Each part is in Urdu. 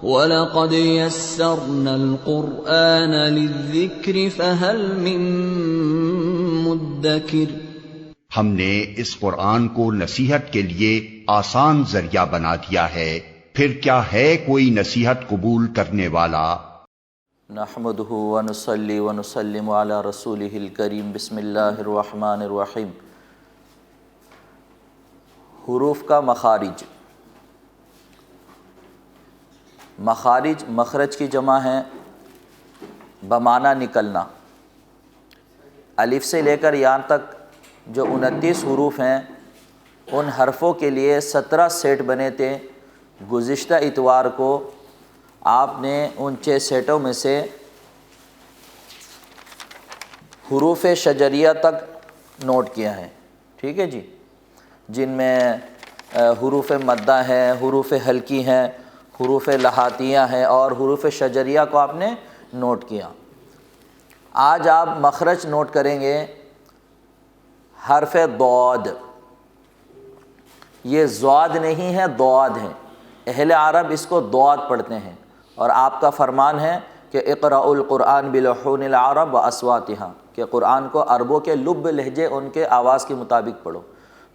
وَلَقَدْ يَسَّرْنَا الْقُرْآنَ لِلذِّكْرِ فَهَلْ مِن مُّدَّكِرٍ۔ ہم نے اس قرآن کو نصیحت کے لیے آسان ذریعہ بنا دیا ہے، پھر کیا ہے کوئی نصیحت قبول کرنے والا؟ نحمدہ ونصلی ونسلم علی رسولہ الکریم۔ بسم اللہ الرحمن الرحیم۔ حروف کا مخارج۔ مخارج مخرج کی جمع ہے، بمعنی نکلنا۔ الف سے لے کر یاں تک جو 29 حروف ہیں، ان حرفوں کے لیے 17 سیٹ بنے تھے۔ گزشتہ اتوار کو آپ نے ان 6 سیٹوں میں سے حروف شجریہ تک نوٹ کیا ہے، ٹھیک ہے جی، جن میں حروف مدہ ہیں، حروف حلقی ہیں، حروف لہاتیہ ہیں، اور حروف شجریہ کو آپ نے نوٹ کیا۔ آج آپ مخرج نوٹ کریں گے، حرف ضاد۔ یہ ضاد نہیں ہے، ضاد ہے۔ اہل عرب اس کو ضاد پڑھتے ہیں، اور آپ کا فرمان ہے کہ اقرأوا القرآن بلحون العرب واصواتها، کہ قرآن کو عربوں کے لب لہجے ان کے آواز کے مطابق پڑھو۔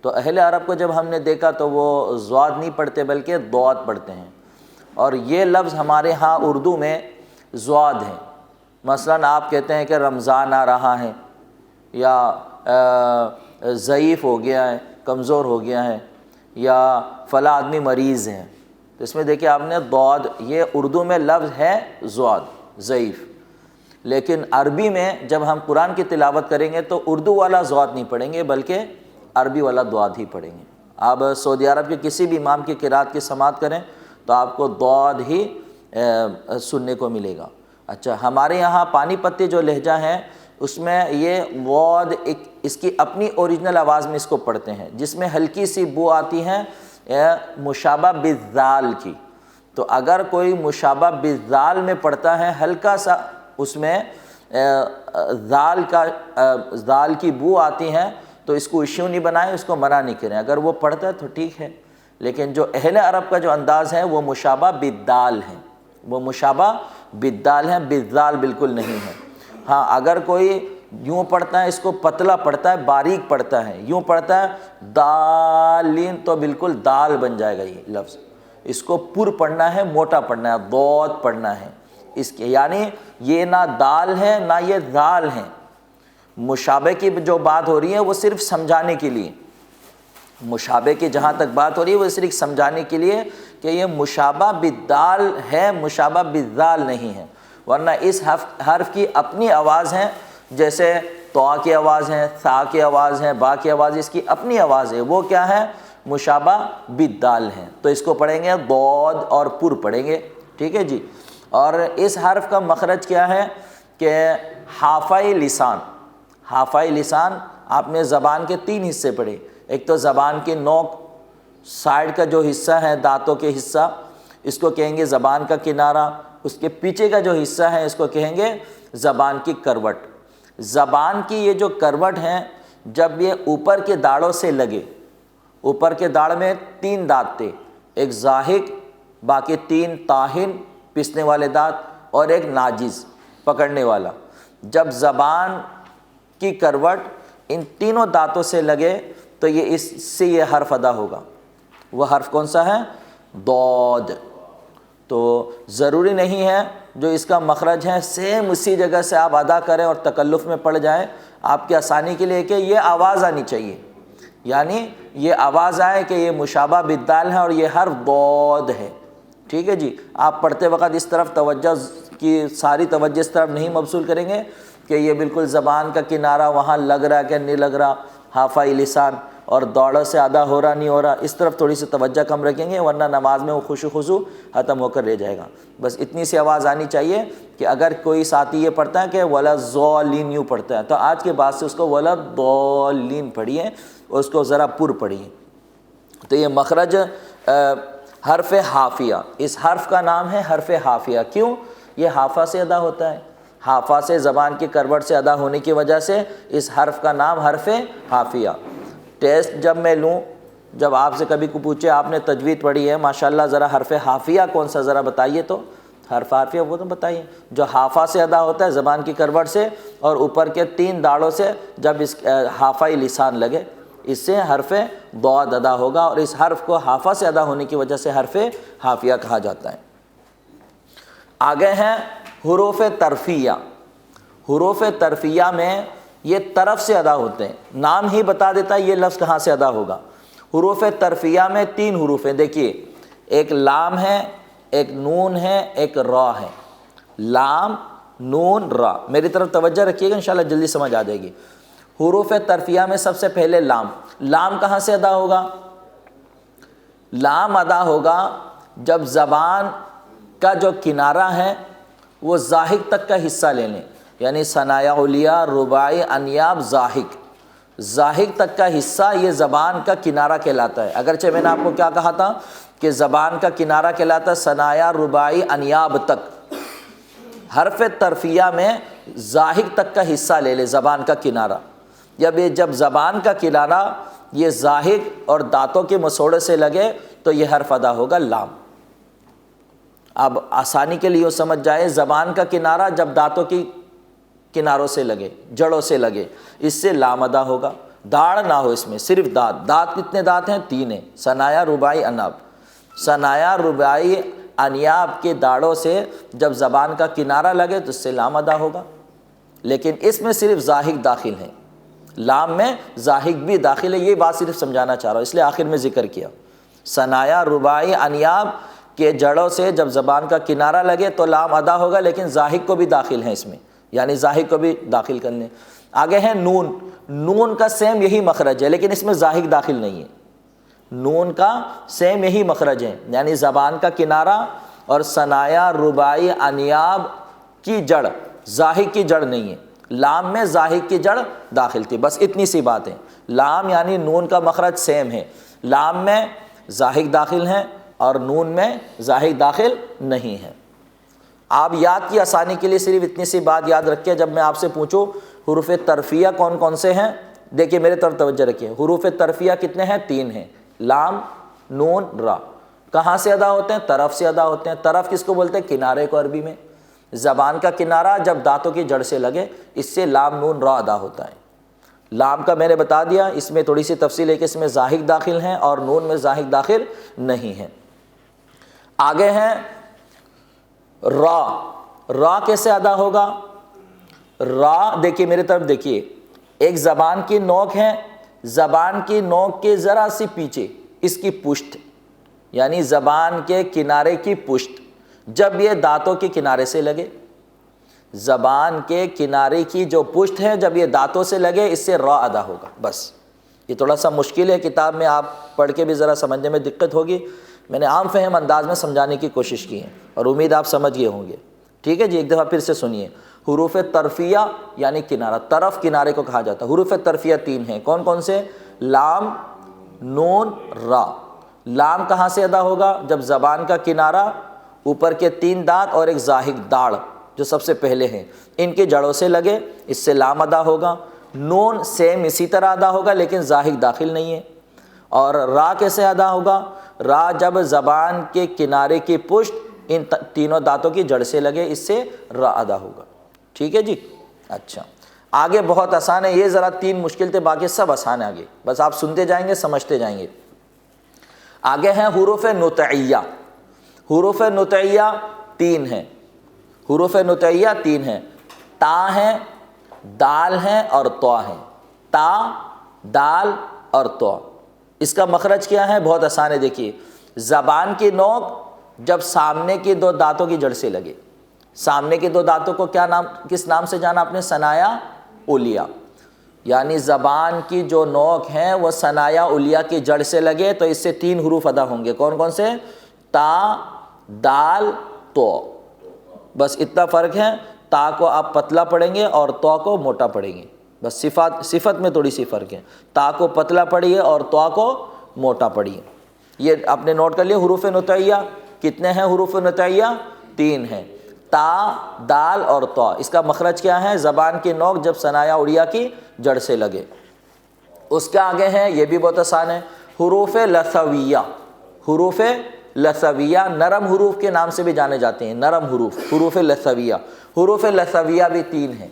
تو اہل عرب کو جب ہم نے دیکھا تو وہ ضاد نہیں پڑھتے بلکہ ضاد پڑھتے ہیں، اور یہ لفظ ہمارے ہاں اردو میں ضاد ہے۔ مثلاً آپ کہتے ہیں کہ رمضان آ رہا ہے، یا ضعیف ہو گیا ہے، کمزور ہو گیا ہے، یا فلاں آدمی مریض ہے، تو اس میں دیکھیں آپ نے ضاد، یہ اردو میں لفظ ہے ضاد، ضعیف۔ لیکن عربی میں جب ہم قرآن کی تلاوت کریں گے تو اردو والا ضاد نہیں پڑھیں گے بلکہ عربی والا ضاد ہی پڑھیں گے۔ آپ سعودی عرب کے کسی بھی امام کی قرات کی سماعت کریں تو آپ کو ضاد ہی سننے کو ملے گا۔ اچھا، ہمارے یہاں پانی پتی جو لہجہ ہے اس میں یہ ضاد اس کی اپنی اوریجنل آواز میں اس کو پڑھتے ہیں، جس میں ہلکی سی بو آتی ہے مشابہ بالذال کی۔ تو اگر کوئی مشابہ بالذال میں پڑھتا ہے، ہلکا سا اس میں ذال کی بو آتی ہے، تو اس کو ایشو نہیں بنائیں، اس کو منع نہیں کریں۔ اگر وہ پڑھتا ہے تو ٹھیک ہے، لیکن جو اہل عرب کا جو انداز ہے وہ مشابہ بالدال ہے، وہ مشابہ بالدال ہے، بالذال بالکل نہیں ہے۔ ہاں، اگر کوئی یوں پڑھتا ہے، اس کو پتلا پڑھتا ہے، باریک پڑھتا ہے، یوں پڑھتا ہے دالین، تو بالکل دال بن جائے گا یہ لفظ۔ اس کو پر پڑھنا ہے، موٹا پڑھنا ہے، ضاد پڑھنا ہے اس کے، یعنی یہ نہ دال ہے نہ یہ ذال ہے۔ مشابہ کی جو بات ہو رہی ہے وہ صرف سمجھانے کے لیے، مشابہ کی جہاں تک بات ہو رہی ہے وہ صرف سمجھانے کے لیے کہ یہ مشابہ بالدال ہے، مشابہ بالذال نہیں ہے، ورنہ اس حرف کی اپنی آواز ہے، جیسے طا کی آواز ہے، ثا کی آواز ہے، با کی آواز، اس کی اپنی آواز ہے، وہ کیا ہے؟ مشابہ بالدال ہے۔ تو اس کو پڑھیں گے ضاد اور پر پڑھیں گے، ٹھیک ہے جی۔ اور اس حرف کا مخرج کیا ہے کہ حافۂ لسان۔ حافۂ لسان آپ نے زبان کے 3 حصے پڑھے، ایک تو زبان کی نوک، سائڈ کا جو حصہ ہے دانتوں کے حصہ، اس کو کہیں گے زبان کا کنارہ، اس کے پیچھے کا جو حصہ ہے اس کو کہیں گے زبان کی کروٹ۔ زبان کی یہ جو کروٹ ہے، جب یہ اوپر کے داڑوں سے لگے، اوپر کے داڑ میں 3 دانت تھے، ایک ضاحک، باقی 3 طاہن پسنے والے دانت، اور ایک ناجز پکڑنے والا۔ جب زبان کی کروٹ ان تینوں دانتوں سے لگے تو یہ اس سے یہ حرف ادا ہوگا۔ وہ حرف کون سا ہے؟ ضاد۔ تو ضروری نہیں ہے جو اس کا مخرج ہے سیم اسی جگہ سے آپ ادا کریں اور تکلف میں پڑ جائیں، آپ کی آسانی کے لیے کہ یہ آواز آنی چاہیے، یعنی یہ آواز آئے کہ یہ مشابہ بالدال ہے اور یہ حرف ضاد ہے، ٹھیک ہے جی۔ آپ پڑھتے وقت اس طرف توجہ کی ساری توجہ اس طرف نہیں مبذول کریں گے کہ یہ بالکل زبان کا کنارہ وہاں لگ رہا کہ نہیں لگ رہا، حافۂ لسان اور دوڑوں سے ادا ہو رہا نہیں ہو رہا، اس طرف تھوڑی سی توجہ کم رکھیں گے، ورنہ نماز میں وہ خشوع خضوع ختم ہو کر رہ جائے گا۔ بس اتنی سی آواز آنی چاہیے کہ اگر کوئی ساتھی یہ پڑھتا ہے کہ وَلَضَّالِّينَ یوں پڑھتا ہے، تو آج کے بعد سے اس کو وَلَضَّالِّينَ پڑھیے اور اس کو ذرا پر پڑھیے۔ تو یہ مخرج حرف حافیہ، اس حرف کا نام ہے حرف حافیہ۔ کیوں؟ یہ حافہ سے ادا ہوتا ہے، حافہ سے زبان کی کروٹ سے ادا ہونے کی وجہ سے اس حرف کا نام حرف حافیہ۔ ٹیسٹ جب میں لوں جب آپ سے کبھی کو پوچھے آپ نے تجوید پڑھی ہے ماشاءاللہ ذرا حرف حافیہ کون سا ذرا بتائیے، تو حرف حافیہ وہ تو بتائیے جو حافہ سے ادا ہوتا ہے زبان کی کروٹ سے اور اوپر کے 3 داڑوں سے جب اس حافہ لسان لگے اس سے حرف ضاد ادا ہوگا، اور اس حرف کو حافہ سے ادا ہونے کی وجہ سے حرف حافیہ کہا جاتا ہے۔ آگے ہیں حروف ترفیہ۔ حروف ترفیہ میں یہ طرف سے ادا ہوتے ہیں، نام ہی بتا دیتا ہے یہ لفظ کہاں سے ادا ہوگا۔ حروف ترفیہ میں 3 حروف ہیں، دیکھیے ایک لام ہے، ایک نون ہے، ایک را ہے۔ لام، نون، را، میری طرف توجہ رکھیے گا انشاءاللہ جلدی سمجھ آ جائے گی۔ حروف ترفیہ میں سب سے پہلے لام۔ لام کہاں سے ادا ہوگا؟ لام ادا ہوگا جب زبان کا جو کنارہ ہے وہ زاحک تک کا حصہ لے لیں، یعنی ثنایا علیہ، رباعی، انیاب، زاحک۔ زاحک تک کا حصہ یہ زبان کا کنارہ کہلاتا ہے۔ اگرچہ میں نے آپ کو کیا کہا تھا کہ زبان کا کنارہ کہلاتا ہے ثنایا، رباعی، انیاب تک۔ حرف ترفیہ میں زاحک تک کا حصہ لے لے زبان کا کنارہ، جب زبان کا کنارہ یہ زاحک اور دانتوں کے مسوڑے سے لگے تو یہ حرف ادا ہوگا لام۔ اب آسانی کے لیے سمجھ جائے، زبان کا کنارہ جب دانتوں کی کناروں سے لگے، جڑوں سے لگے، اس سے لام ادا ہوگا۔ داڑ نہ ہو اس میں، صرف دانت۔ دانت کتنے دانت ہیں؟ 3 ہیں، ثنایا، رباعی، انیاب۔ ثنایا، رباعی، انیاب کے داڑوں سے جب زبان کا کنارہ لگے تو اس سے لام ادا ہوگا، لیکن اس میں صرف زاحک داخل ہیں، لام میں زاحک بھی داخل ہے۔ یہ بات صرف سمجھانا چاہ رہا ہوں، اس لیے آخر میں ذکر کیا۔ ثنایا، رباعی، انیاب کے جڑوں سے جب زبان کا کنارہ لگے تو لام ادا ہوگا، لیکن زاحک کو بھی داخل ہیں اس میں، یعنی زاحک کو بھی داخل کر لیں۔ آگے ہیں نون۔ نون کا سیم یہی مخرج ہے لیکن اس میں زاحک داخل نہیں ہے۔ نون کا سیم یہی مخرج ہے، یعنی زبان کا کنارہ اور ثنایا، رباعی، انیاب کی جڑ، زاحک کی جڑ نہیں ہے۔ لام میں زاحک کی جڑ داخل تھی، بس اتنی سی بات ہے۔ لام یعنی نون کا مخرج سیم ہے، لام میں زاحک داخل ہیں اور نون میں زاحک داخل نہیں ہے۔ آپ یاد کی آسانی کے لیے صرف اتنی سی بات یاد رکھیں، جب میں آپ سے پوچھوں حروف ترفیہ کون کون سے ہیں، دیکھیے میرے طرف توجہ رکھیے۔ حروف ترفیہ کتنے ہیں؟ 3 ہیں، لام، نون، را۔ کہاں سے ادا ہوتے ہیں؟ طرف سے ادا ہوتے ہیں۔ طرف کس کو بولتے ہیں؟ کنارے کو عربی میں۔ زبان کا کنارہ جب دانتوں کی جڑ سے لگے اس سے لام، نون، را ادا ہوتا ہے۔ لام کا میں نے بتا دیا، اس میں تھوڑی سی تفصیل ہے کہ اس میں زاحک داخل ہیں اور نون میں زاحک داخل نہیں ہے۔ آگے ہیں را۔ را کیسے ادا ہوگا؟ را دیکھیے میرے طرف دیکھیے، ایک زبان کی نوک ہے، زبان کی نوک کے ذرا سی پیچھے اس کی پشت، یعنی زبان کے کنارے کی پشت، جب یہ دانتوں کے کنارے سے لگے، زبان کے کنارے کی جو پشت ہے جب یہ دانتوں سے لگے اس سے را ادا ہوگا۔ بس یہ تھوڑا سا مشکل ہے، کتاب میں آپ پڑھ کے بھی ذرا سمجھنے میں دقت ہوگی، میں نے عام فہم انداز میں سمجھانے کی کوشش کی ہے اور امید آپ سمجھ گئے ہوں گے۔ ٹھیک ہے جی، ایک دفعہ پھر سے سنیے۔ حروف ترفیہ یعنی کنارہ، طرف کنارے کو کہا جاتا ہے۔ حروف ترفیہ 3 ہیں، کون کون سے؟ لام، نون، را۔ لام کہاں سے ادا ہوگا؟ جب زبان کا کنارہ اوپر کے 3 دانت اور ایک زاحک داڑ جو سب سے پہلے ہیں ان کے جڑوں سے لگے اس سے لام ادا ہوگا۔ نون سیم اسی طرح ادا ہوگا لیکن زاحک داخل نہیں ہے۔ اور را کیسے ادا ہوگا؟ را جب زبان کے کنارے کی پشت ان تینوں دانتوں کی جڑ سے لگے اس سے را ادا ہوگا۔ ٹھیک ہے جی، اچھا آگے بہت آسان ہے، یہ ذرا 3 مشکل تھے، باقی سب آسان ہے، آگے بس آپ سنتے جائیں گے سمجھتے جائیں گے۔ آگے ہیں حروف نطعیہ۔ حروف نطعیہ 3 ہیں، حروف نطعیہ 3 ہیں، تا ہیں، دال ہیں اور طا ہیں۔ تا، دال اور طا۔ اس کا مخرج کیا ہے؟ بہت آسان ہے، دیکھیے زبان کی نوک جب سامنے کی 2 دانتوں کی جڑ سے لگے، سامنے کے 2 دانتوں کو کیا نام، کس نام سے جانا آپ نے؟ ثنایا علیہ، یعنی زبان کی جو نوک ہیں وہ ثنایا علیہ کی جڑ سے لگے تو اس سے 3 حروف ادا ہوں گے، کون کون سے؟ تا، دال، تو۔ بس اتنا فرق ہے، تا کو آپ پتلا پڑھیں گے اور تو کو موٹا پڑھیں گے، بس صفت میں تھوڑی سی فرق ہے، تا کو پتلا پڑھیے اور تو کو موٹا پڑھیے۔ یہ آپ نے نوٹ کر لیا۔ حروف نطعیہ کتنے ہیں؟ حروف نطعیہ 3 ہیں، تا، دال اور طا۔ اس کا مخرج کیا ہے؟ زبان کی نوک جب ثنایا علیہ کی جڑ سے لگے۔ اس کے آگے ہیں، یہ بھی بہت آسان ہے، حروف لثویہ، حروف لثویہ نرم حروف کے نام سے بھی جانے جاتے ہیں، نرم حروف، حروف لثویہ۔ حروف لثویہ بھی 3 ہیں،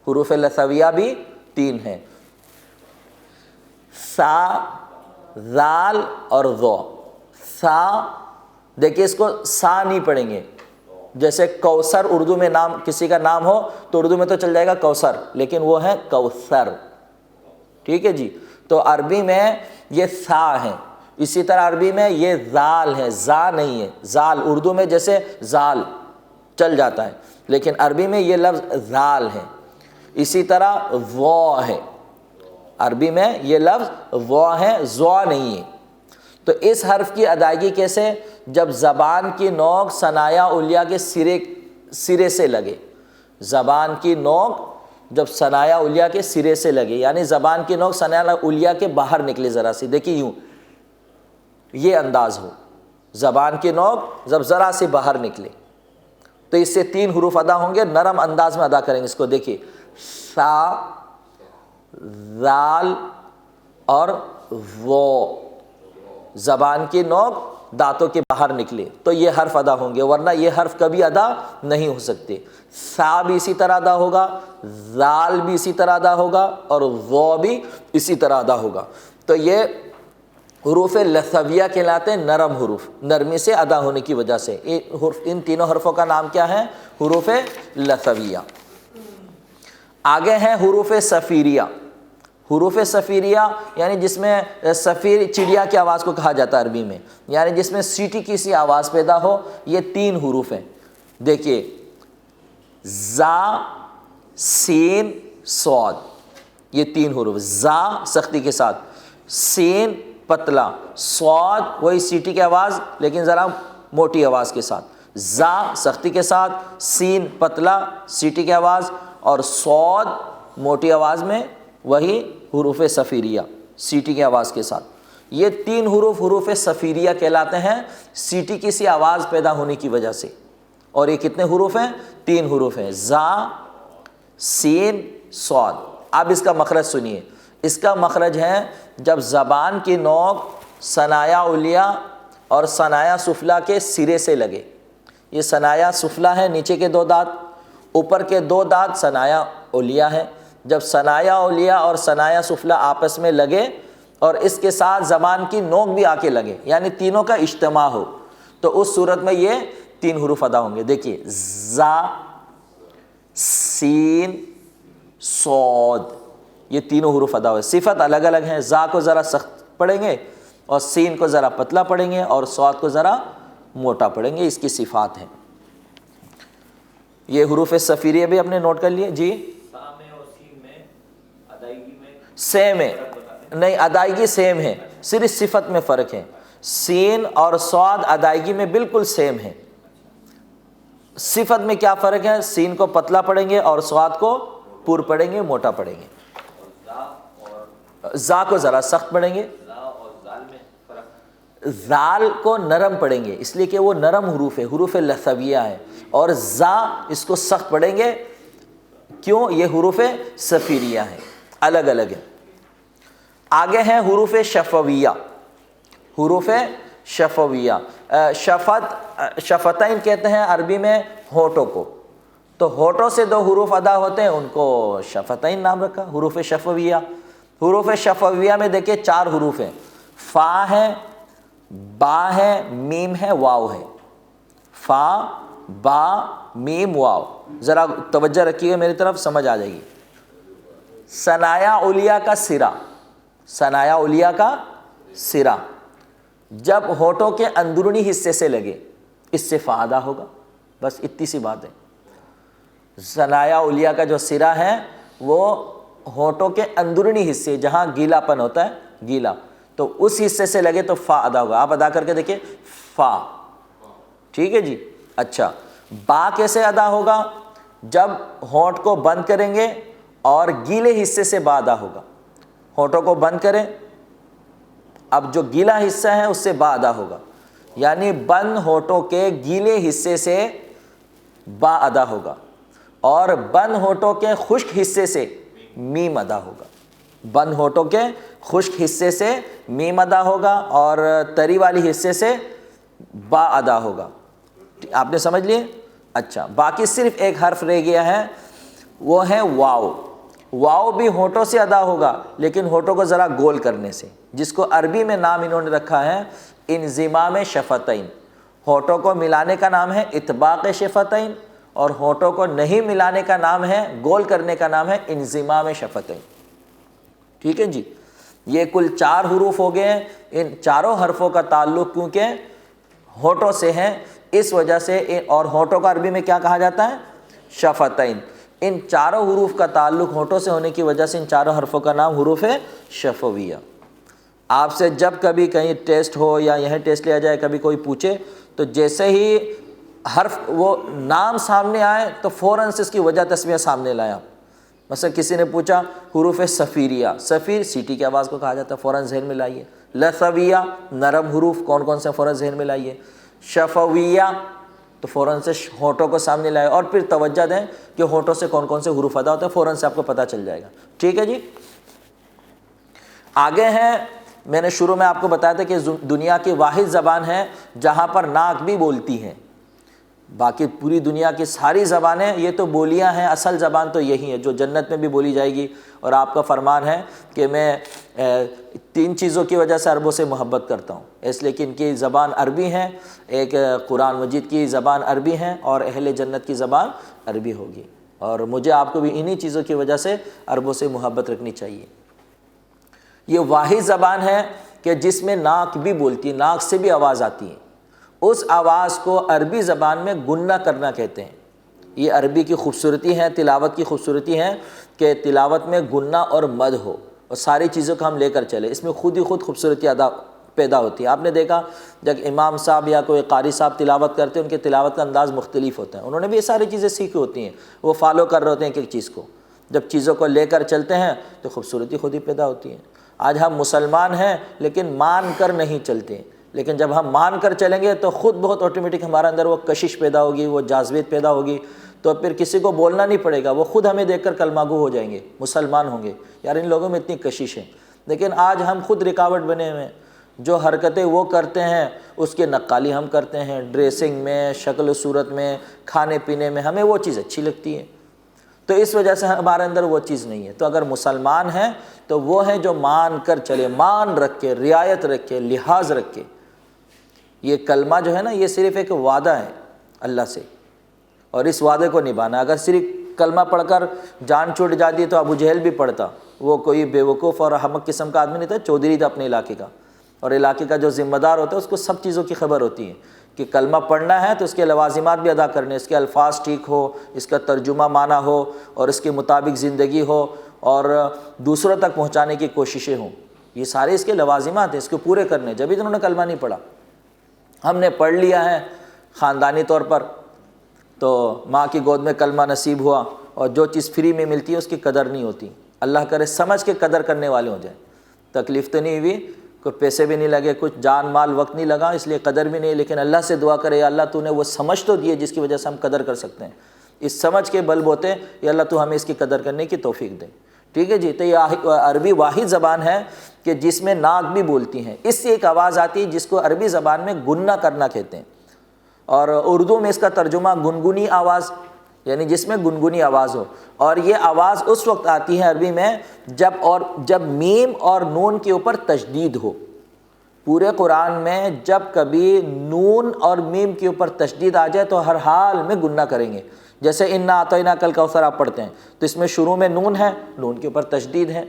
حروف لثویہ بھی 3 ہیں، سا، ذال اور ذو۔ سا دیکھیے اس کو سا نہیں پڑھیں گے، جیسے کوثر اردو میں نام کسی کا نام ہو تو اردو میں تو چل جائے گا کوثر، لیکن وہ ہے کوثر، ٹھیک ہے جی۔ تو عربی میں یہ سا ہے، اسی طرح عربی میں یہ زال ہے، زا نہیں ہے، زال اردو میں جیسے زال چل جاتا ہے، لیکن عربی میں یہ لفظ زال ہے۔ اسی طرح ضو ہے، عربی میں یہ لفظ ضو ہے، ضو نہیں ہے۔ تو اس حرف کی ادائیگی کیسے؟ جب زبان کی نوک ثنایا علیہ کے سرے سے لگے، زبان کی نوک جب ثنایا علیہ کے سرے سے لگے، یعنی زبان کی نوک ثنایا علیہ کے باہر نکلے، ذرا سی دیکھیے یوں، یہ انداز ہو، زبان کی نوک جب ذرا سی باہر نکلے تو اس سے 3 حروف ادا ہوں گے، نرم انداز میں ادا کریں گے اس کو۔ دیکھیے سا، ذال اور ضو، زبان کی نوک دانتوں کے باہر نکلے تو یہ حرف ادا ہوں گے، ورنہ یہ حرف کبھی ادا نہیں ہو سکتے۔ سا بھی اسی طرح ادا ہوگا، ذال بھی اسی طرح ادا ہوگا اور ضو بھی اسی طرح ادا ہوگا۔ تو یہ حروف لثویہ کہلاتے ہیں، نرم حروف، نرمی سے ادا ہونے کی وجہ سے۔ ان تینوں حرفوں کا نام کیا ہے؟ حروف لثویہ۔ آگے ہیں حروف صفیریہ۔ حروف صفیریہ یعنی جس میں صفیر چڑیا کی آواز کو کہا جاتا ہے عربی میں، یعنی جس میں سیٹی کی سی آواز پیدا ہو، یہ 3 حروف ہیں۔ دیکھیے زا، سین، صاد، یہ 3 حروف، زا سختی کے ساتھ، سین پتلا، صاد وہی سیٹی کی آواز لیکن ذرا موٹی آواز کے ساتھ، زا سختی کے ساتھ، سین پتلا سیٹی کی آواز اور صاد موٹی آواز میں وہی حروف صفیریہ سیٹی کی آواز کے ساتھ۔ یہ 3 حروف حروف صفیریہ کہلاتے ہیں، سیٹی کی سی آواز پیدا ہونے کی وجہ سے۔ اور یہ کتنے حروف ہیں؟ 3 حروف ہیں، زا، سین، صاد۔ اب اس کا مخرج سنیے، اس کا مخرج ہے جب زبان کی نوک ثنایا علیہ اور ثنایا سفلیٰ کے سرے سے لگے۔ یہ ثنایا سفلیٰ ہے، نیچے کے 2 دانت، اوپر کے 2 دانت ثنایا علیہ ہے۔ جب ثنایا علیہ اور ثنایا سفلیٰ آپس میں لگے اور اس کے ساتھ زبان کی نوک بھی آ کے لگے، یعنی تینوں کا اجتماع ہو، تو اس صورت میں یہ 3 حروف ادا ہوں گے۔ دیکھیے زا، سین، صاد، یہ تینوں حروف ادا ہوئے۔ صفت الگ الگ ہیں، زا کو ذرا سخت پڑھیں گے اور سین کو ذرا پتلا پڑھیں گے اور صاد کو ذرا موٹا پڑھیں گے، اس کی صفات ہیں۔ یہ حروف صفیریہ بھی اپنے نوٹ کر لیے جی۔ سیم ہے، نہیں ادائیگی سیم ہے، صرف صفت میں فرق ہے۔ سین اور صاد ادائیگی میں بالکل سیم ہے، صفت میں کیا فرق ہے؟ سین کو پتلا پڑھیں گے اور صاد کو پر پڑھیں گے، موٹا پڑھیں گے۔ زا کو ذرا سخت پڑھیں گے، زال کو نرم پڑھیں گے اس لیے کہ وہ نرم حروف ہے، حروف لثویہ ہے، اور زا اس کو سخت پڑھیں گے، کیوں؟ یہ حروف صفیریہ ہیں، الگ الگ ہیں۔ آگے ہیں حروف شفویہ۔ حروف شفویہ، شفتین کہتے ہیں عربی میں ہونٹوں کو، تو ہونٹوں سے 2 حروف ادا ہوتے ہیں، ان کو شفتین نام رکھا، حروف شفویہ۔ حروف شفویہ میں دیکھیں 4 حروف ہیں، فا ہے، با ہے، میم ہے، واو ہے۔ فا، با، میم، واو، ذرا توجہ رکھیے گا میری طرف، سمجھ آ جائے گی۔ ثنایا علیہ کا سرا، ثنایا علیہ کا سرا جب ہونٹوں کے اندرونی حصے سے لگے، اس سے فا ادا ہوگا، بس اتنی سی بات ہے۔ ثنایا علیہ کا جو سرا ہے وہ ہونٹوں کے اندرونی حصے جہاں گیلا پن ہوتا ہے، گیلا، تو اس حصے سے لگے تو فا ادا ہوگا۔ آپ ادا کر کے دیکھیں، فا، ٹھیک ہے جی۔ اچھا، با کیسے ادا ہوگا؟ جب ہونٹ کو بند کریں گے اور گیلے حصے سے با ادا ہوگا، ہونٹوں کو بند کریں، اب جو گیلا حصہ ہے اس سے با ادا ہوگا، یعنی بند ہونٹوں کے گیلے حصے سے با ادا ہوگا، اور بند ہونٹوں کے خشک حصے سے میم ادا ہوگا۔ بند ہونٹوں کے خشک حصے سے میم ادا ہوگا اور تری والی حصے سے با ادا ہوگا. آپ نے سمجھ لیے؟ اچھا، باقی صرف ایک حرف رہ گیا ہے، وہ ہے واو. واو بھی ہونٹوں سے ادا ہوگا لیکن ہونٹوں کو ذرا گول کرنے سے، جس کو عربی میں نام انہوں نے رکھا ہے انضمام شفتین. ہونٹوں کو ملانے کا نام ہے اطباق شفتین، اور ہونٹوں کو نہیں ملانے کا نام ہے، گول کرنے کا نام ہے انضمام شفتین. ٹھیک ہے جی، یہ کل 4 حروف ہو گئے ہیں. ان چاروں حرفوں کا تعلق کیونکہ ہونٹوں سے ہے، اس وجہ سے اور ہونٹوں کا عربی میں کیا کہا جاتا ہے؟ شفتین. ان چاروں حروف کا تعلق ہونٹوں سے ہونے کی وجہ سے ان چاروں حرفوں کا نام حروف شفویہ. آپ سے جب کبھی کہیں ٹیسٹ ہو یا یہیں ٹیسٹ لیا جائے، کبھی کوئی پوچھے تو جیسے ہی حرف وہ نام سامنے آئے تو فوراً سے اس کی وجہ تسمیہ سامنے لائیں آپ. مثلا کسی نے پوچھا حروف صفیریہ، صفیر سیٹی کی آواز کو کہا جاتا ہے، فوراً ذہن میں لائیے. لثویہ نرم حروف کون کون سے فوراً ذہن میں لائیے. شفویہ تو فوراً سے ہونٹوں کو سامنے لائے اور پھر توجہ دیں کہ ہونٹوں سے کون کون سے حروف ادا ہوتے ہیں، فوراً سے آپ کو پتہ چل جائے گا. ٹھیک ہے جی، آگے ہیں. میں نے شروع میں آپ کو بتایا تھا کہ دنیا کی واحد زبان ہے جہاں پر ناک بھی بولتی ہے. باقی پوری دنیا کی ساری زبانیں یہ تو بولیاں ہیں، اصل زبان تو یہی ہے جو جنت میں بھی بولی جائے گی. اور آپ کا فرمان ہے کہ میں 3 چیزوں کی وجہ سے عربوں سے محبت کرتا ہوں، اس لیے کہ ان کی زبان عربی ہے، ایک قرآن مجید کی زبان عربی ہے اور اہل جنت کی زبان عربی ہوگی. اور مجھے آپ کو بھی انہی چیزوں کی وجہ سے عربوں سے محبت رکھنی چاہیے. یہ واحد زبان ہے کہ جس میں ناک بھی بولتی ہے، ناک سے بھی آواز آتی ہے. اس آواز کو عربی زبان میں گننا کرنا کہتے ہیں. یہ عربی کی خوبصورتی ہے، تلاوت کی خوبصورتی ہے کہ تلاوت میں گننا اور مد ہو اور ساری چیزوں کو ہم لے کر چلے، اس میں خود ہی خود خوبصورتی پیدا ہوتی ہے. آپ نے دیکھا جب امام صاحب یا کوئی قاری صاحب تلاوت کرتے ہیں، ان کے تلاوت کا انداز مختلف ہوتا ہے. انہوں نے بھی یہ ساری چیزیں سیکھی ہوتی ہیں، وہ فالو کر رہے ہوتے ہیں ایک ایک چیز کو. جب چیزوں کو لے کر چلتے ہیں تو خوبصورتی خود ہی پیدا ہوتی ہے. آج ہم مسلمان ہیں لیکن مان کر نہیں چلتے، لیکن جب ہم مان کر چلیں گے تو خود بہت آٹومیٹک ہمارے اندر وہ کشش پیدا ہوگی، وہ جاذبیت پیدا ہوگی. تو پھر کسی کو بولنا نہیں پڑے گا، وہ خود ہمیں دیکھ کر کلمہ گو ہو جائیں گے، مسلمان ہوں گے. یار ان لوگوں میں اتنی کشش ہے. لیکن آج ہم خود رکاوٹ بنے ہوئے ہیں. جو حرکتیں وہ کرتے ہیں اس کی نقالی ہم کرتے ہیں، ڈریسنگ میں، شکل و صورت میں، کھانے پینے میں ہمیں وہ چیز اچھی لگتی ہے. تو اس وجہ سے ہمارے اندر وہ چیز نہیں ہے. تو اگر مسلمان ہیں تو وہ ہیں جو مان کر چلے، مان رکھ کے، رعایت رکھ کے، لحاظ رکھ کے. یہ کلمہ جو ہے نا، یہ صرف ایک وعدہ ہے اللہ سے، اور اس وعدے کو نبھانا. اگر صرف کلمہ پڑھ کر جان چھوٹ جاتی تو ابو جہل بھی پڑھتا. وہ کوئی بیوقوف اور احمق قسم کا آدمی نہیں تھا، چودھری تھا اپنے علاقے کا، اور علاقے کا جو ذمہ دار ہوتا ہے اس کو سب چیزوں کی خبر ہوتی ہے کہ کلمہ پڑھنا ہے تو اس کے لوازمات بھی ادا کرنے، اس کے الفاظ ٹھیک ہو، اس کا ترجمہ معنی ہو اور اس کے مطابق زندگی ہو اور دوسروں تک پہنچانے کی کوششیں ہوں. یہ سارے اس کے لوازمات ہیں، اس کو پورے کرنے. جبھی تو انہوں نے کلمہ نہیں پڑھا. ہم نے پڑھ لیا ہے خاندانی طور پر، تو ماں کی گود میں کلمہ نصیب ہوا اور جو چیز فری میں ملتی ہے اس کی قدر نہیں ہوتی. اللہ کرے سمجھ کے قدر کرنے والے ہو جائیں. تکلیف تو نہیں ہوئی، کوئی پیسے بھی نہیں لگے، کچھ جان مال وقت نہیں لگا، اس لیے قدر بھی نہیں. لیکن اللہ سے دعا کرے، یا اللہ تو نے وہ سمجھ تو دی ہے جس کی وجہ سے ہم قدر کر سکتے ہیں. اس سمجھ کے بل بوتے یا اللہ تو ہمیں اس کی قدر کرنے کی توفیق دے. ٹھیک ہے جی. تو یہ عربی واحد زبان ہے کہ جس میں ناک بھی بولتی ہیں. اس سے ایک آواز آتی ہے جس کو عربی زبان میں گننا کرنا کہتے ہیں، اور اردو میں اس کا ترجمہ گنگنی آواز، یعنی جس میں گنگنی آواز ہو. اور یہ آواز اس وقت آتی ہے عربی میں جب میم اور نون کے اوپر تشدید ہو. پورے قرآن میں جب کبھی نون اور میم کے اوپر تشدید آ جائے تو ہر حال میں گننا کریں گے. جیسے انا اعطیناک الکوثر آپ پڑھتے ہیں تو اس میں شروع میں نون ہے، نون کے اوپر تشدید ہے.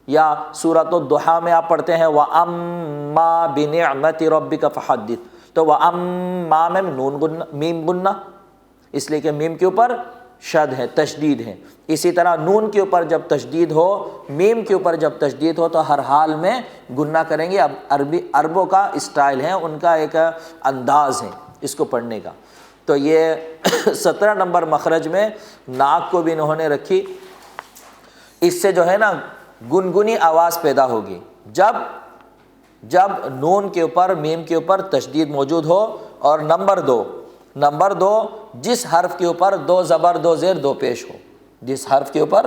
یا سورۃ الضحیٰ میں آپ پڑھتے ہیں وَأَمَّا بِنِعْمَةِ رَبِّكَ فَحَدِّثْ، تو وَأَمَّا میں نون گننا، میم گننا، اس لیے کہ میم کے اوپر شد ہے، تشدید ہے. اسی طرح نون کے اوپر جب تشدید ہو، میم کے اوپر جب تشدید ہو تو ہر حال میں گننا کریں گے. اب عربوں کا اسٹائل ہے، ان کا ایک انداز ہے اس کو پڑھنے کا. تو یہ 17 نمبر مخرج میں ناک کو بھی انہوں نے رکھی. اس سے جو ہے نا گنگنی آواز پیدا ہوگی جب نون کے اوپر، میم کے اوپر تشدید موجود ہو. اور نمبر دو جس حرف کے اوپر 2 زبر 2 زیر 2 پیش ہو. جس حرف کے اوپر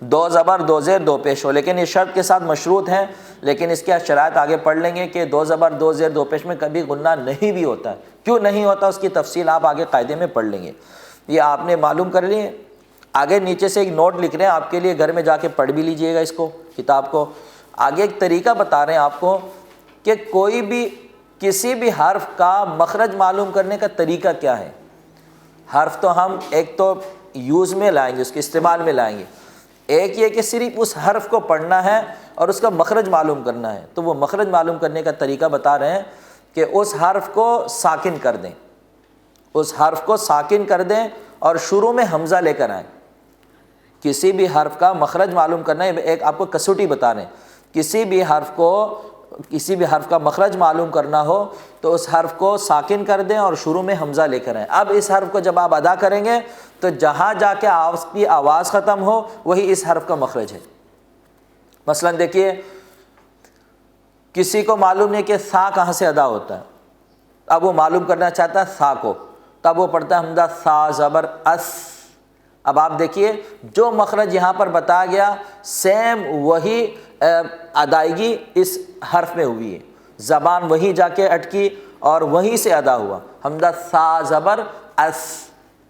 دو زبر دو زیر دو پیش ہو، لیکن یہ شرط کے ساتھ مشروط ہیں، لیکن اس کے شرائط آگے پڑھ لیں گے کہ دو زبر دو زیر دو پیش میں کبھی غنہ نہیں بھی ہوتا ہے، کیوں نہیں ہوتا اس کی تفصیل آپ آگے قاعدے میں پڑھ لیں گے، یہ آپ نے معلوم کر لیے۔ آگے نیچے سے ایک نوٹ لکھ رہے ہیں آپ کے لیے، گھر میں جا کے پڑھ بھی لیجئے گا اس کو، کتاب کو۔ آگے ایک طریقہ بتا رہے ہیں آپ کو کہ کوئی بھی کسی بھی حرف کا مخرج معلوم کرنے کا طریقہ کیا ہے۔ حرف تو ہم ایک تو یوز میں لائیں گے، اس کے استعمال میں لائیں گے، ایک یہ کہ صرف اس حرف کو پڑھنا ہے اور اس کا مخرج معلوم کرنا ہے۔ تو وہ مخرج معلوم کرنے کا طریقہ بتا رہے ہیں کہ اس حرف کو ساکن کر دیں، اس حرف کو ساکن کر دیں اور شروع میں حمزہ لے کر آئیں۔ کسی بھی حرف کا مخرج معلوم کرنا ہے، ایک آپ کو کسوٹی بتا رہے ہیں، کسی بھی حرف کا مخرج معلوم کرنا ہو تو اس حرف کو ساکن کر دیں اور شروع میں حمزہ لے کر آئیں۔ اب اس حرف کو جب آپ ادا کریں گے تو جہاں جا کے اس کی آواز ختم ہو وہی اس حرف کا مخرج ہے۔ مثلا دیکھیے، کسی کو معلوم نہیں کہ سا کہاں سے ادا ہوتا ہے، اب وہ معلوم کرنا چاہتا ہے سا کو، تب وہ پڑھتا ہے حمزہ سا زبر اس۔ اب آپ دیکھیے جو مخرج یہاں پر بتایا گیا سیم وہی ادائیگی اس حرف میں ہوئی ہے، زبان وہیں جا کے اٹکی اور وہیں سے ادا ہوا، حمزہ سا زبر اس۔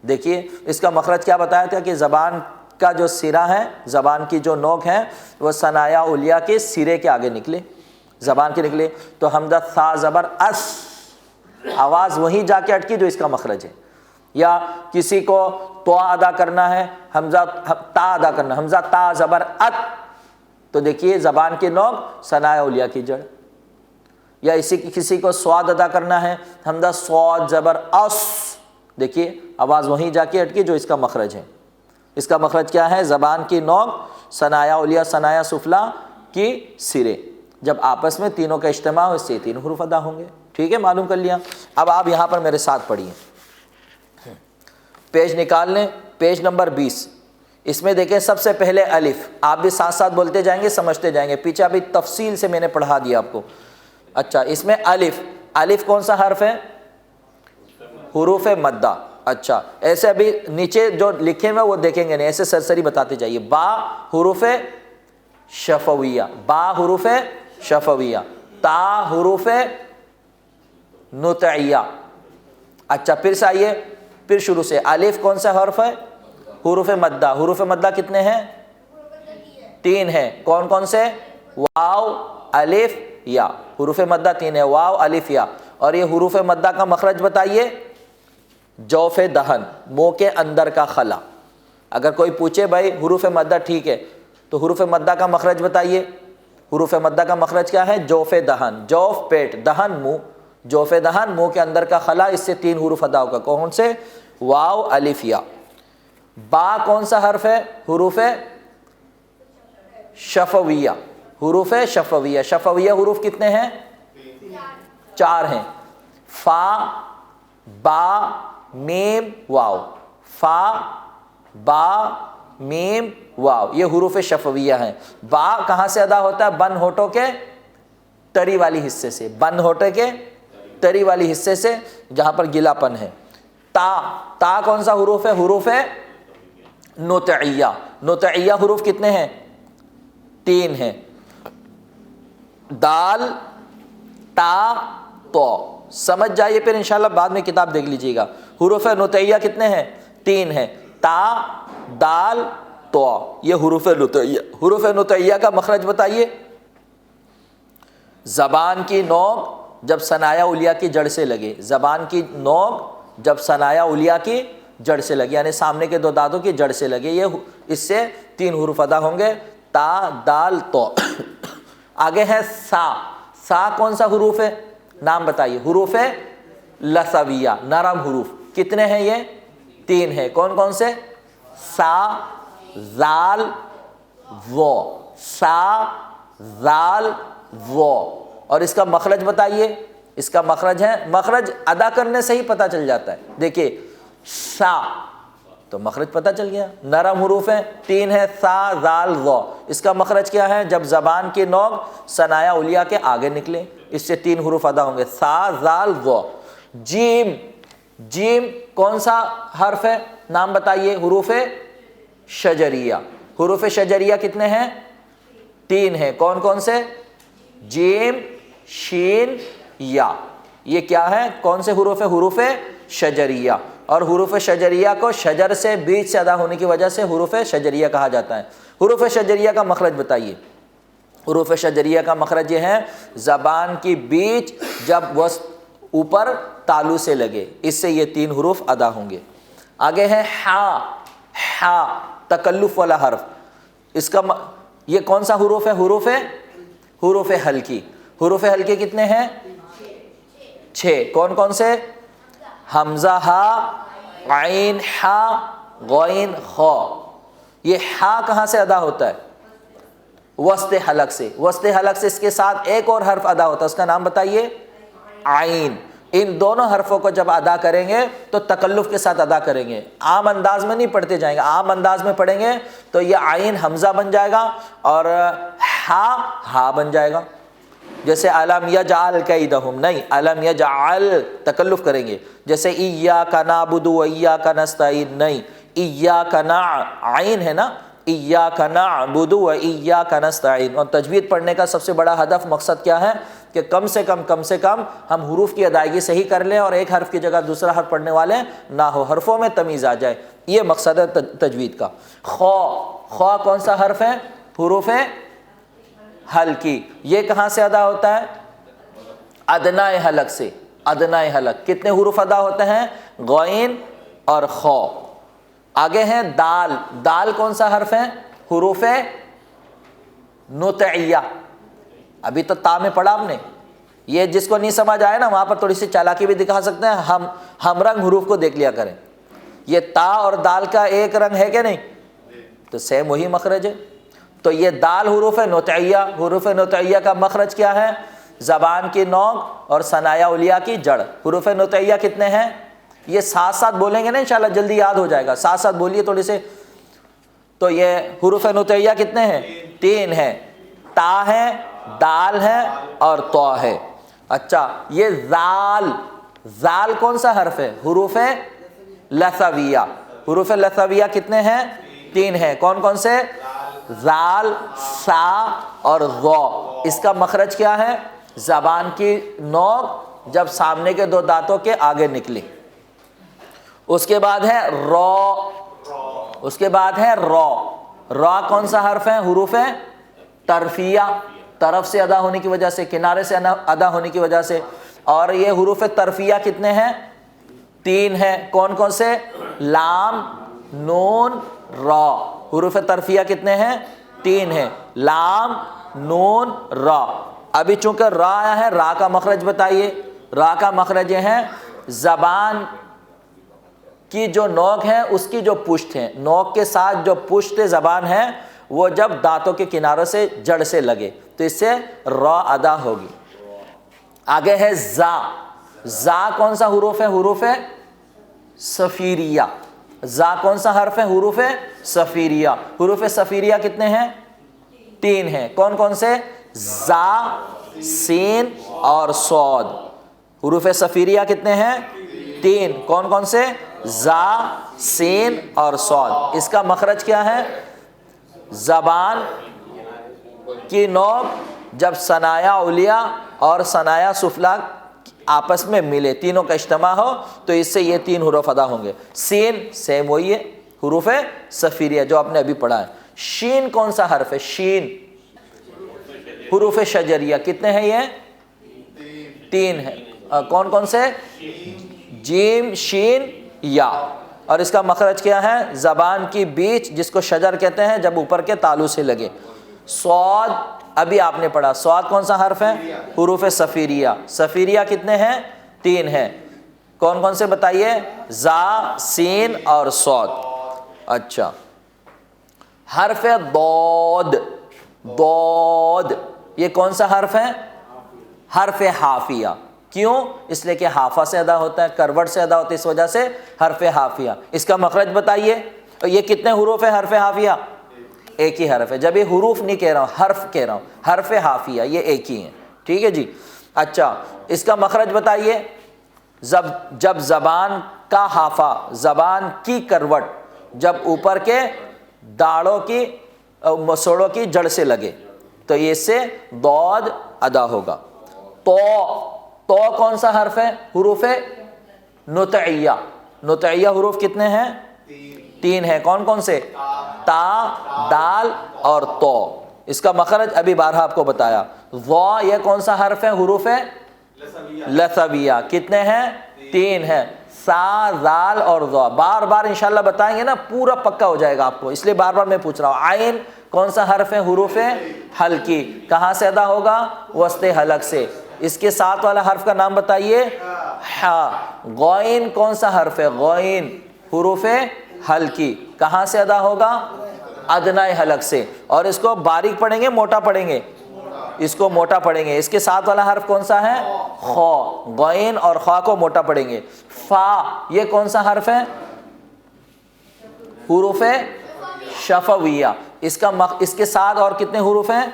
دیکھیے اس کا مخرج کیا بتایا تھا کہ زبان کا جو سرا ہے، زبان کی جو نوک ہے وہ ثنایا علیا کے سرے کے آگے نکلے، زبان کے نکلے، تو حمزہ سا زبر اس، آواز وہیں جا کے اٹکی جو اس کا مخرج ہے۔ یا کسی کو تو ادا کرنا ہے، حمزہ تا ادا کرنا، حمزہ تا زبر ات، تو دیکھیے زبان کی نوک ثنایا علیا کی جڑ۔ یا کسی کو سواد ادا کرنا ہے، حمزہ سواد زبر اس، دیکھیے آواز وہیں جا کے اٹکی جو اس کا مخرج ہے۔ اس کا مخرج کیا ہے؟ زبان کی نوک ثنایا علیا ثنایا سفلا کی سرے، جب آپس میں تینوں کا اجتماع ہو اس سے تین حروف ادا ہوں گے۔ ٹھیک ہے، معلوم کر لیا۔ اب آپ یہاں پر میرے ساتھ پڑھیے، پیج نکال لیں، پیج نمبر 20۔ اس میں دیکھیں سب سے پہلے الف، آپ بھی ساتھ ساتھ بولتے جائیں گے، سمجھتے جائیں گے، پیچھے ابھی تفصیل سے میں نے پڑھا دیا آپ کو۔ اچھا، اس میں الف، الف کون سا حرف ہے؟ حروف مدہ۔ اچھا، ایسے ابھی نیچے جو لکھے ہوئے وہ دیکھیں گے نہیں، ایسے سرسری بتاتے جائیے۔ با حروف شفویہ، با حروف شفویہ، تا حروف نطعیہ۔ اچھا، پھر سے آئیے، پھر شروع سے، الف کون سا حرف ہے؟ حروف مدہ۔ حروف مدہ کتنے ہیں؟ 3 ہیں۔ کون کون سے؟ واو الف یا۔ حروف مدہ 3 ہے، واو الف یا۔ اور یہ حروف مدہ کا مخرج بتائیے، جوف دہن، منہ کے اندر کا خلا۔ اگر کوئی پوچھے بھائی حروف مدہ ٹھیک ہے تو حروف مدہ کا مخرج بتائیے۔ حروف مدہ کا مخرج کیا ہے؟ جوف دہن، جوف پیٹ، دہن منہ، جوف دہن منہ کے اندر کا خلا، اس سے 3 حروف ادا ہوگا۔ کون سے؟ واو الف یا۔ با کون سا حرف ہے؟ حروف شفویہ، حروف شفویہ۔ شفویہ حروف کتنے ہیں؟ 4 ہیں۔ فا با میم واو، فا با میم واو، یہ حروف شفویہ ہیں۔ با کہاں سے ادا ہوتا ہے؟ بن ہونٹوں کے تری والی حصے سے، بن ہونٹے کے تری والی حصے سے جہاں پر گلا پن ہے۔ تا، تا کون سا حروف ہے؟ حروف نطعیہ۔ نطعیہ حروف کتنے ہیں؟ 3 ہیں۔ دال تا تو، سمجھ جائیے، پھر انشاءاللہ بعد میں کتاب دیکھ لیجیے گا۔ حروف نطعیہ کتنے ہیں؟ 3 ہیں، تا دال تو، یہ حروف نطعیہ۔ حروف نطعیہ کا مخرج بتائیے۔ زبان کی نوک جب ثنایا علیا کی جڑ سے لگے، زبان کی نوک جب ثنایا علیا کی جڑ سے لگے، یعنی سامنے کے 2 دانتوں کی جڑ سے لگے، یہ اس سے 3 حروف ادا ہوں گے، تا دال تو۔ آگے ہے سا، سا کون سا حروف ہے؟ نام بتائیے۔ حروف لثویہ، نرم حروف، کتنے ہیں یہ؟ 3 ہیں۔ کون کون سے؟ سا زال وہ، سا زال وہ۔ اور اس کا مخرج بتائیے۔ اس کا مخرج ہے، مخرج ادا کرنے سے ہی پتہ چل جاتا ہے۔ دیکھیے سا تو مخرج پتہ چل گیا، نرم حروف ہیں، 3 ہیں، سا زال وہ۔ اس کا مخرج کیا ہے؟ جب زبان کی نوک ثنایا علیا کے آگے نکلے، اس سے 3 حروف ادا ہوں گے، سا زال وہ۔ جیم، جیم کون سا حرف ہے؟ نام بتائیے۔ حروف شجریہ، حروف شجریہ کتنے ہیں؟ 3 ہیں. کون کون سے؟ جیم، شین، یا. یہ کیا ہے؟ کون سے حروف؟ حروف شجریہ. اور حروف شجریہ کو شجر سے، بیج سے ادا ہونے کی وجہ سے حروف شجریہ کہا جاتا ہے. حروف شجریہ کا مخرج بتائیے. حروف شجریہ کا مخرج یہ ہے زبان کی بیچ جب وسط اوپر تالو سے لگے، اس سے یہ 3 حروف ادا ہوں گے. آگے ہے ہا. ہا تکلف والا حرف. اس کا یہ کون سا حروف ہے؟ حروف ہلکی. حروف ہلکی کتنے ہیں؟ 6. کون کون سے؟ حمزہ ہا، عین ہا، غین خا. یہ ہا کہاں سے ادا ہوتا ہے؟ وسط حلق سے. وسط حلق سے اس کے ساتھ ایک اور حرف ادا ہوتا ہے، اس کا نام بتائیے. عین. ان دونوں حرفوں کو جب ادا کریں گے تو تکلف کے ساتھ ادا کریں گے. عام انداز میں نہیں پڑھتے جائیں گے، عام انداز میں پڑھیں گے تو یہ عین حمزہ بن جائے گا اور ہا بن جائے گا. جیسے علم یجعل کیدہم، نہیں، علم یجعل تکلف کریں گے. جیسے ایاک نعبد و ایاک نستعین، نہیں، ایاک عین ہے نا، ایاک نعبد و ایاک نستعین. اور تجوید پڑھنے کا سب سے بڑا ہدف، مقصد کیا ہے؟ کہ کم سے کم ہم حروف کی ادائیگی صحیح کر لیں اور ایک حرف کی جگہ دوسرا حرف پڑھنے والے نہ ہو، حرفوں میں تمیز آ جائے. یہ مقصد ہے تجوید کا. خا کون سا حرف ہے؟ حروف ہلکی. یہ کہاں سے ادا ہوتا ہے؟ ادنائے حلق سے. ادنائے حلق. کتنے حروف ادا ہوتے ہیں؟ غین اور خا. آگے ہیں دال. دال کون سا حرف ہے؟ حروف نطعیہ. ابھی تو تا میں پڑھا آپ نے. یہ جس کو نہیں سمجھ آئے نا، وہاں پر تھوڑی سی چالاکی بھی دکھا سکتے ہیں. ہم رنگ حروف کو دیکھ لیا کریں. یہ تا اور دال کا ایک رنگ ہے کہ نہیں؟ تو سیم وہی مخرج ہے. تو یہ دال حروف نطعیہ. حروف نطعیہ کا مخرج کیا ہے؟ زبان کی نوک اور ثنایا علیہ کی جڑ. حروف نطعیہ کتنے ہیں؟ یہ ساتھ ساتھ بولیں گے نا انشاءاللہ جلدی یاد ہو جائے گا. ساتھ ساتھ بولیے تھوڑے سے. تو یہ حروف نطعیہ کتنے ہیں؟ 3 ہیں. تا ہے، دال ہے اور تو ہے. اچھا، یہ زال. زال کون سا حرف ہے؟ حروف لثویہ. حروف لثویہ کتنے ہیں؟ 3 ہیں. کون کون سے؟ زال، سا اور ذو. اس کا مخرج کیا ہے؟ زبان کی نوک جب سامنے کے 2 دانتوں کے آگے نکلی. اس کے بعد ہے رو. اس کے بعد ہے رو. را کون سا حرف ہے؟ حروف طرفیہ. طرف سے ادا ہونے کی وجہ سے، کنارے سے ادا ہونے کی وجہ سے. اور یہ حروف طرفیہ کتنے ہیں؟ 3 ہیں. کون کون سے؟ لام، نون، را. حروف طرفیہ کتنے ہیں؟ 3 ہیں. لام، نون، را. ابھی چونکہ را آیا ہے، را کا مخرج بتائیے. را کا مخرج یہ ہے زبان کی جو نوک ہے اس کی جو پشت ہے، نوک کے ساتھ جو پشت زبان ہے وہ جب دانتوں کے کناروں سے جڑ سے لگے تو اس سے را ادا ہوگی. آگے ہے زا. زا کون سا حروف ہے؟ حروف صفیریہ. زا کون سا حرف ہے؟ حروف صفیریہ. حروف صفیریہ کتنے ہیں؟ 3 ہیں. کون کون سے؟ زا، سین اور صاد. حروف صفیریہ کتنے ہیں؟ 3. کون کون سے؟ زا، سین اور صاد. اس کا مخرج کیا ہے؟ زبان کی نوک جب ثنایا علیہ اور ثنایا سفلا آپس میں ملے، تینوں کا اجتماع ہو تو اس سے یہ 3 حروف ادا ہوں گے. سین سیم وہی ہے، حروف صفیریہ جو آپ نے ابھی پڑھا ہے. شین کون سا حرف ہے؟ شین حروف شجریہ. کتنے ہیں یہ؟ 3 ہیں. کون کون سے؟ جیم، شین، یا. اور اس کا مخرج کیا ہے؟ زبان کی بیچ جس کو شجر کہتے ہیں جب اوپر کے تالو سے لگے. صاد ابھی آپ نے پڑھا. صاد کون سا حرف ہے؟ حروف صفیریہ. صفیریہ کتنے ہیں؟ 3 ہیں. کون کون سے بتائیے؟ زا، سین اور صاد. اچھا، حرف ضاد. ضاد یہ کون سا حرف ہے؟ حرف حافیہ. کیوں؟ اس لیے کہ حافہ سے ادا ہوتا ہے، کروٹ سے ادا ہوتا ہے، اس وجہ سے حرف حافیہ. اس کا مخرج بتائیے. یہ کتنے حروف ہے حرف حافیہ؟ ایک ہی حرف ہے. جب یہ حروف نہیں کہہ رہا ہوں، حرف کہہ رہا ہوں. حرف حافیہ یہ ایک ہی ہے. ٹھیک ہے جی. اچھا، اس کا مخرج بتائیے. جب زبان کا حافہ، زبان کی کروٹ جب اوپر کے داڑوں کی مسوڑوں کی جڑ سے لگے، تو یہ اس سے ضاد ادا ہوگا۔ تو کون سا حرف ہے؟ حروف نطعیہ۔ نطعیہ حروف کتنے ہیں؟ 3 ہیں۔ کون کون سے؟ تا، دال اور تو۔ اس کا مخرج ابھی بارہا آپ کو بتایا۔ ضا یہ کون سا حرف ہے؟ حروف لثویہ۔ کتنے ہیں؟ 3 ہیں۔ سا، زال اور ضا۔ بار بار انشاءاللہ بتائیں گے نا، پورا پکا ہو جائے گا آپ کو، اس لیے بار بار میں پوچھ رہا ہوں۔ عین کون سا حرف ہے؟ حروف حلقی۔ کہاں سے ادا ہوگا؟ وسط حلق سے۔ اس کے ساتھ والا حرف کا نام بتائیے، ہا۔ غین کون سا حرف ہے؟ غین حروف حلقی، کہاں سے ادا ہوگا؟ ادنائے حلق سے۔ اور اس کو باریک پڑھیں گے موٹا پڑھیں گے؟ اس کو موٹا پڑھیں گے۔ اس کے ساتھ والا حرف کون سا ہے؟ خا۔ غین اور خا کو موٹا پڑھیں گے۔ فا یہ کون سا حرف ہے؟ حروف شفویہ۔ اس کے ساتھ اور کتنے حروف ہیں؟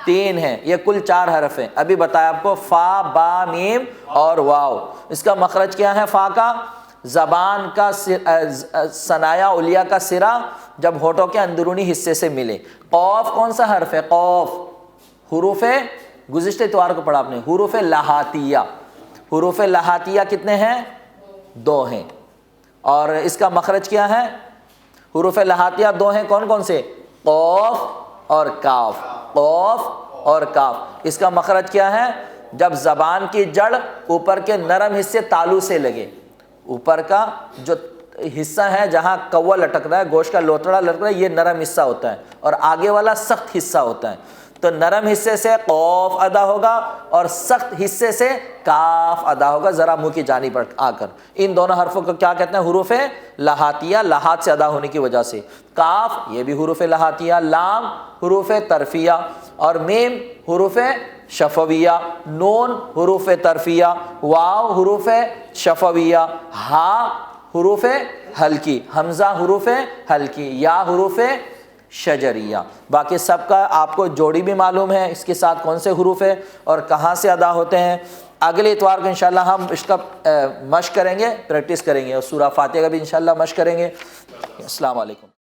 3 ہیں۔ یہ کل 4 حرف ہیں۔ ابھی بتایا آپ کو، فا، با، میم اور واو۔ اس کا مخرج کیا ہے فا کا؟ زبان کا ثنایا علیہ کا سرا جب ہونٹوں کے اندرونی حصے سے ملے۔ قوف کون سا حرف ہے؟ قوف حروف گزشتہ اتوار کو پڑھا آپ نے، حروف لہاتیہ۔ حروف لہاتیہ کتنے ہیں؟ 2 ہیں۔ اور اس کا مخرج کیا ہے؟ حروف لہاتیہ 2 ہیں۔ کون کون سے؟ قوف اور کاف۔ قوف اور کاف۔ اس کا مخرج کیا ہے؟ جب زبان کی جڑ اوپر کے نرم حصے تالو سے لگے۔ اوپر کا جو حصہ ہے جہاں کوا لٹک رہا ہے، گوشت کا لوتڑا لٹک رہا ہے، یہ نرم حصہ ہوتا ہے، اور آگے والا سخت حصہ ہوتا ہے۔ تو نرم حصے سے قوف ادا ہوگا اور سخت حصے سے کاف ادا ہوگا، ذرا منہ کی جانب آ کر۔ ان دونوں حرفوں کو کیا کہتے ہیں؟ حروف لہاتیہ، لہات سے ادا ہونے کی وجہ سے۔ کاف یہ بھی حروف لہاتیہ، لام حروف طرفیہ، اور میم حروف شفویہ، نون حروف طرفیہ، واو حروف شفویہ، ہا حروف حلقی، حمزہ حروف حلقی، یا حروف شجریہ۔ باقی سب کا آپ کو جوڑی بھی معلوم ہے، اس کے ساتھ کون سے حروف ہے اور کہاں سے ادا ہوتے ہیں۔ اگلے اتوار کو انشاءاللہ ہم اس کا مشق کریں گے، پریکٹس کریں گے، اور سورہ فاتحہ کا بھی انشاءاللہ مشق کریں گے۔ السلام علیکم۔